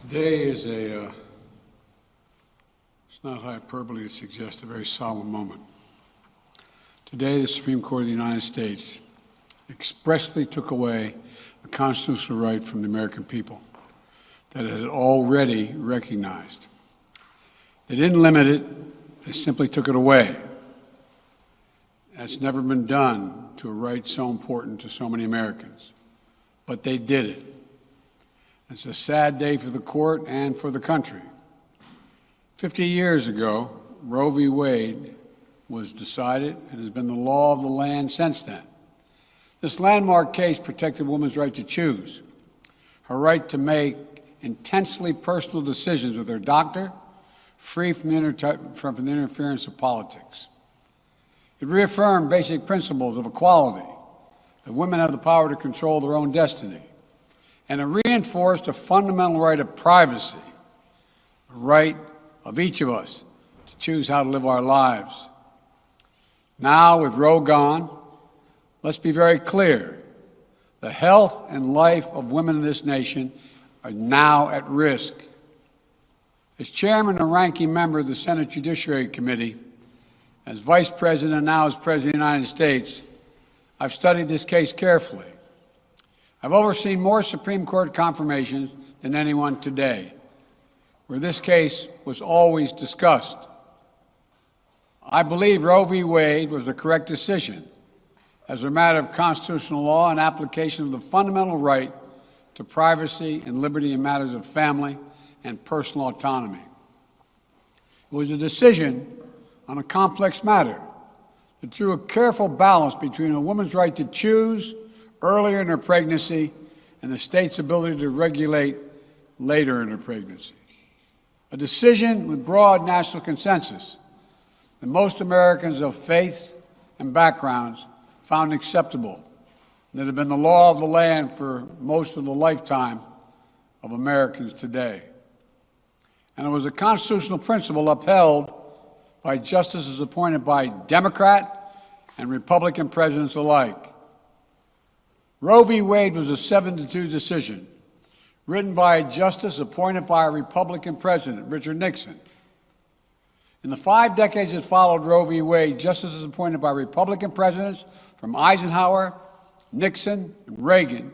Today is it's not hyperbole to suggest a very solemn moment. Today, the Supreme Court of the United States expressly took away a constitutional right from the American people that it had already recognized. They didn't limit it, they simply took it away. That's never been done to a right so important to so many Americans, but they did it. It's a sad day for the court and for the country. 50 years ago, Roe v. Wade was decided and has been the law of the land since then. This landmark case protected women's right to choose, her right to make intensely personal decisions with her doctor, free from the interference of politics. It reaffirmed basic principles of equality, that women have the power to control their own destiny, and it reinforced a fundamental right of privacy, a right of each of us to choose how to live our lives. Now, with Roe gone, let's be very clear. The health and life of women in this nation are now at risk. As chairman and ranking member of the Senate Judiciary Committee, as vice president and now as president of the United States, I've studied this case carefully. I've overseen more Supreme Court confirmations than anyone today, where this case was always discussed. I believe Roe v. Wade was the correct decision as a matter of constitutional law and application of the fundamental right to privacy and liberty in matters of family and personal autonomy. It was a decision on a complex matter that drew a careful balance between a woman's right to choose earlier in her pregnancy and the state's ability to regulate later in her pregnancy. A decision with broad national consensus that most Americans of faith and backgrounds found acceptable, that have been the law of the land for most of the lifetime of Americans today. And it was a constitutional principle upheld by justices appointed by Democrat and Republican presidents alike. Roe v. Wade was a 7-2 decision, written by a justice appointed by a Republican president, Richard Nixon. In the 5 decades that followed Roe v. Wade, justices appointed by Republican presidents from Eisenhower, Nixon, and Reagan,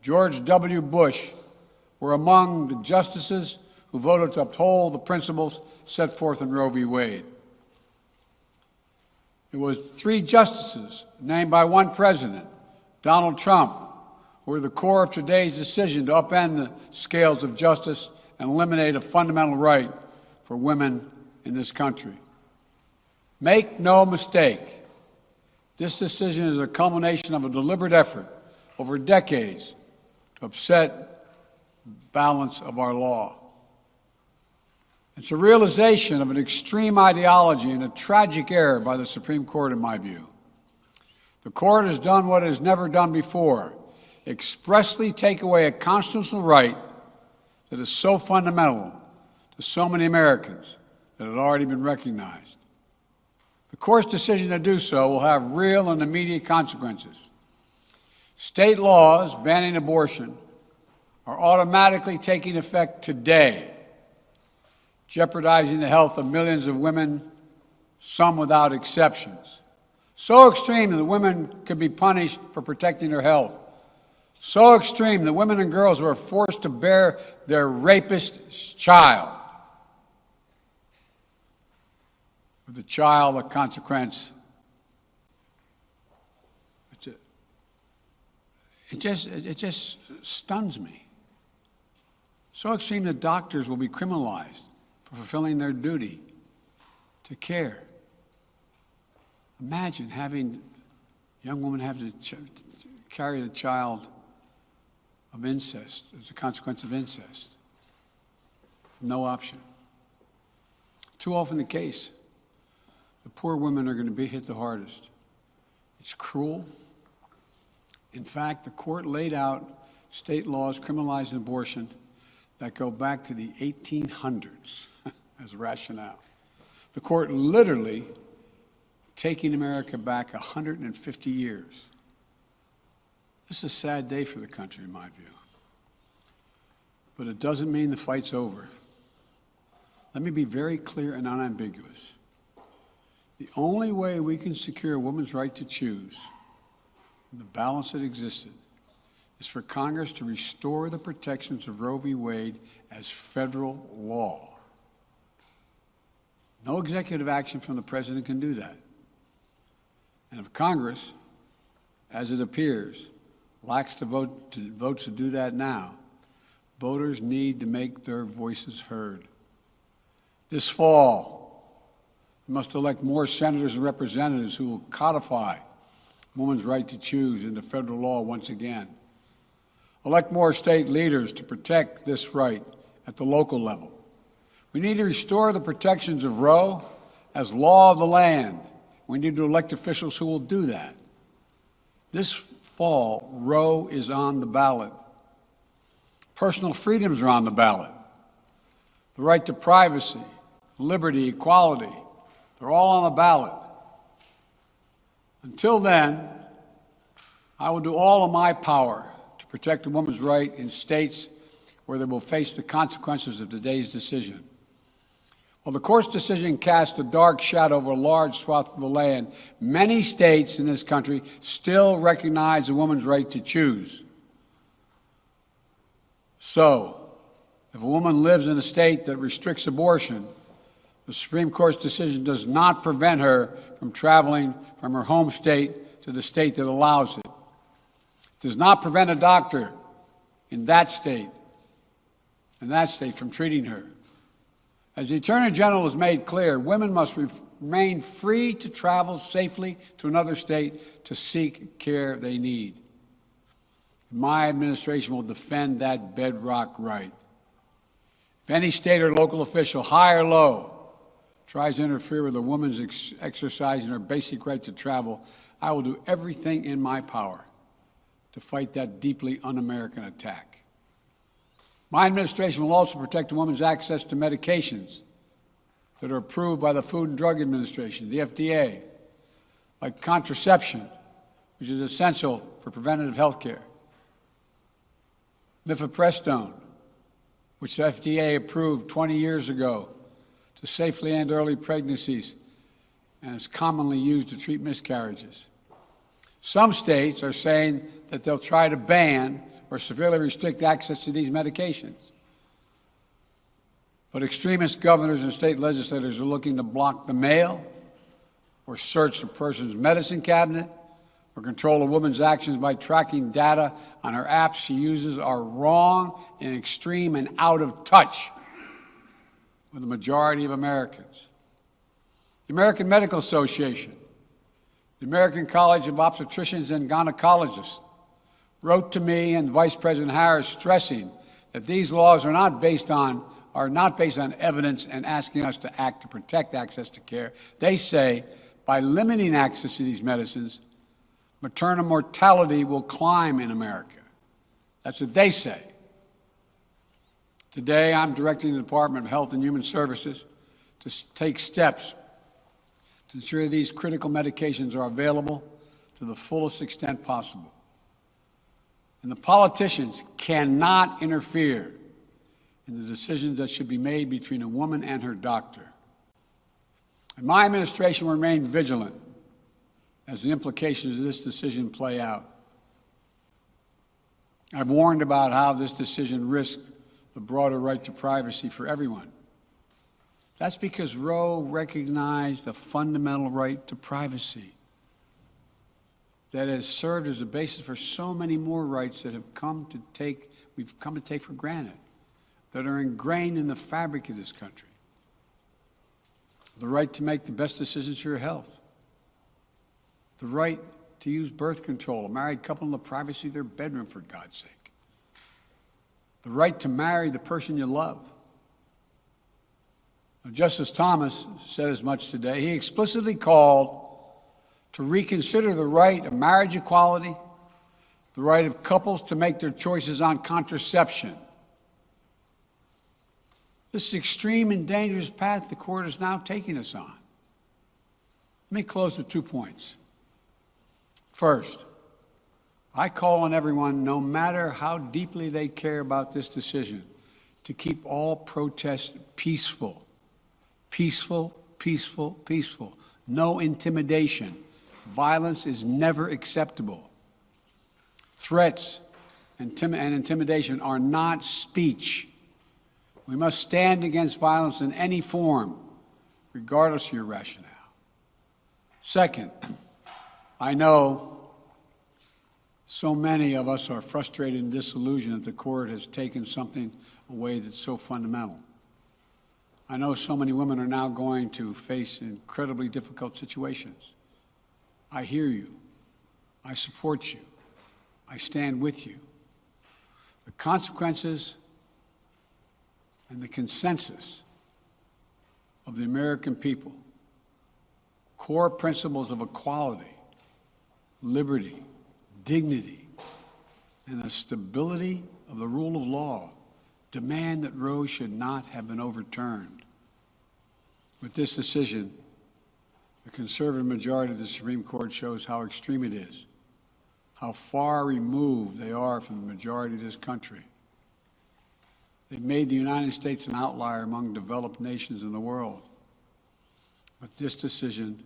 George W. Bush, were among the justices who voted to uphold the principles set forth in Roe v. Wade. It was 3 justices named by one president, Donald Trump, who were the core of today's decision to upend the scales of justice and eliminate a fundamental right for women in this country. Make no mistake, this decision is a culmination of a deliberate effort over decades to upset the balance of our law. It's a realization of an extreme ideology and a tragic error by the Supreme Court, in my view. The court has done what it has never done before, expressly take away a constitutional right that is so fundamental to so many Americans that had already been recognized. The court's decision to do so will have real and immediate consequences. State laws banning abortion are automatically taking effect today, jeopardizing the health of millions of women, some without exceptions. So extreme that women could be punished for protecting their health. So extreme that women and girls were forced to bear their rapist's child. With the child, a consequence. It just stuns me. So extreme that doctors will be criminalized for fulfilling their duty to care. Imagine having a young woman have to carry the child of incest as a consequence of incest. No option. Too often the case. The poor women are going to be hit the hardest. It's cruel. In fact, the court laid out state laws criminalizing abortion that go back to the 1800s as rationale. The court literally taking America back 150 years. This is a sad day for the country, in my view. but it doesn't mean the fight's over. Let me be very clear and unambiguous. The only way we can secure a woman's right to choose, the balance that existed, is for Congress to restore the protections of Roe v. Wade as federal law. No executive action from the President can do that. And if Congress, as it appears, lacks the votes to do that now, voters need to make their voices heard. This fall, we must elect more senators and representatives who will codify women's right to choose into federal law once again. Elect more state leaders to protect this right at the local level. We need to restore the protections of Roe as law of the land. We need to elect officials who will do that. This fall, Roe is on the ballot. Personal freedoms are on the ballot. The right to privacy, liberty, equality, they're all on the ballot. Until then, I will do all of my power to protect a woman's right in states where they will face the consequences of today's decision. While the court's decision cast a dark shadow over a large swath of the land, many states in this country still recognize a woman's right to choose. So, if a woman lives in a state that restricts abortion, the Supreme Court's decision does not prevent her from traveling from her home state to the state that allows it. It does not prevent a doctor in that state from treating her. As the Attorney General has made clear, women must remain free to travel safely to another state to seek care they need. My administration will defend that bedrock right. If any state or local official, high or low, tries to interfere with a woman's exercising her basic right to travel, I will do everything in my power to fight that deeply un-American attack. My administration will also protect a woman's access to medications that are approved by the Food and Drug Administration, the FDA, like contraception, which is essential for preventative health care, mifepristone, which the FDA approved 20 years ago to safely end early pregnancies and is commonly used to treat miscarriages. Some states are saying that they'll try to ban or severely restrict access to these medications. But extremist governors and state legislators are looking to block the mail or search a person's medicine cabinet or control a woman's actions by tracking data on her apps she uses are wrong and extreme and out of touch with the majority of Americans. The American Medical Association, the American College of Obstetricians and Gynecologists, wrote to me and Vice President Harris stressing that these laws are not based on evidence and asking us to act to protect access to care. They say by limiting access to these medicines, maternal mortality will climb in America. That's what they say. Today, I'm directing the Department of Health and Human Services to take steps to ensure these critical medications are available to the fullest extent possible. And the politicians cannot interfere in the decisions that should be made between a woman and her doctor. And my administration will remain vigilant as the implications of this decision play out. I've warned about how this decision risks the broader right to privacy for everyone. That's because Roe recognized the fundamental right to privacy that has served as a basis for so many more rights that we've come to take for granted, that are ingrained in the fabric of this country. The right to make the best decisions for your health. The right to use birth control, a married couple in the privacy of their bedroom, for God's sake. The right to marry the person you love. Now, Justice Thomas said as much today. He explicitly called to reconsider the right of marriage equality, the right of couples to make their choices on contraception. This extreme and dangerous path the court is now taking us on. Let me close with 2 points. First, I call on everyone, no matter how deeply they care about this decision, to keep all protests peaceful. Peaceful, peaceful, peaceful. No intimidation. Violence is never acceptable. Threats and intimidation are not speech. We must stand against violence in any form, regardless of your rationale. Second, I know so many of us are frustrated and disillusioned that the court has taken something away that's so fundamental. I know so many women are now going to face incredibly difficult situations. I hear you. I support you. I stand with you. The consequences and the consensus of the American people, core principles of equality, liberty, dignity, and the stability of the rule of law demand that Roe should not have been overturned. With this decision, the conservative majority of the Supreme Court shows how extreme it is, how far removed they are from the majority of this country. They've made the United States an outlier among developed nations in the world. But this decision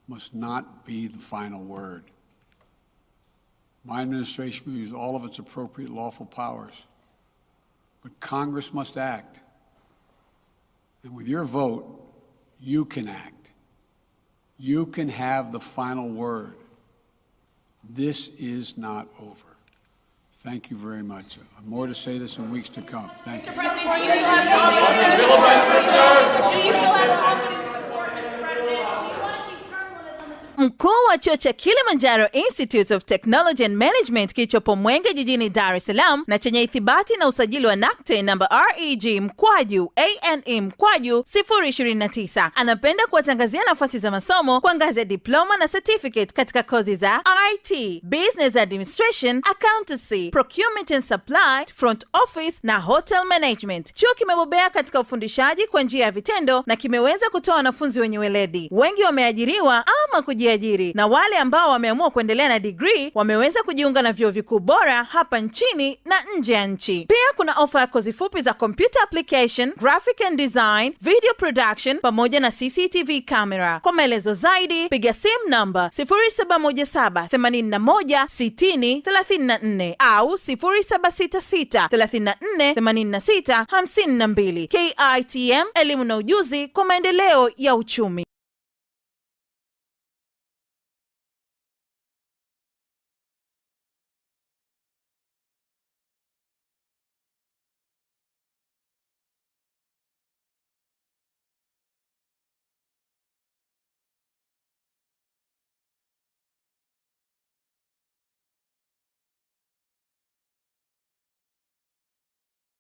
must not be the final word. My administration will use all of its appropriate lawful powers, but Congress must act. And with your vote, you can act. You can have the final word. This is not over. Thank you very much. I have more to say this in weeks to come. Thank you. Mr. President, do you still have confidence in the court? Do you still have confidence in the court, Mr. President? Mkuu wa chuo cha Kilimanjaro Institute of Technology and Management kilichopo Mwenge jijini Dar es Salaam na chenye ithibati na usajili wa NACTE namba REG/ANE/029 anapenda kuwatangazia nafasi za masomo kwa ngazi ya diploma na certificate katika kozi za IT, Business Administration, Accountancy, Procurement and Supply, Front Office na Hotel Management. Chuo kimebobea katika ufundishaji kwa njia ya vitendo na kimeweza kutoa wanafunzi wenye weledi. Wengi wameajiriwa ama kujiajiri, na wale ambao wameamua kuendelea na degree wameweza kujiunga na vyuo vikuu bora hapa nchini na nje ya nchi. Pia kuna ofa ya kozi fupi za computer application, graphic and design, video production pamoja na CCTV camera. Kwa maelezo zaidi piga simu namba 0717816034 au 0766348652. KITM, elimu na ujuzi kwa maendeleo ya uchumi.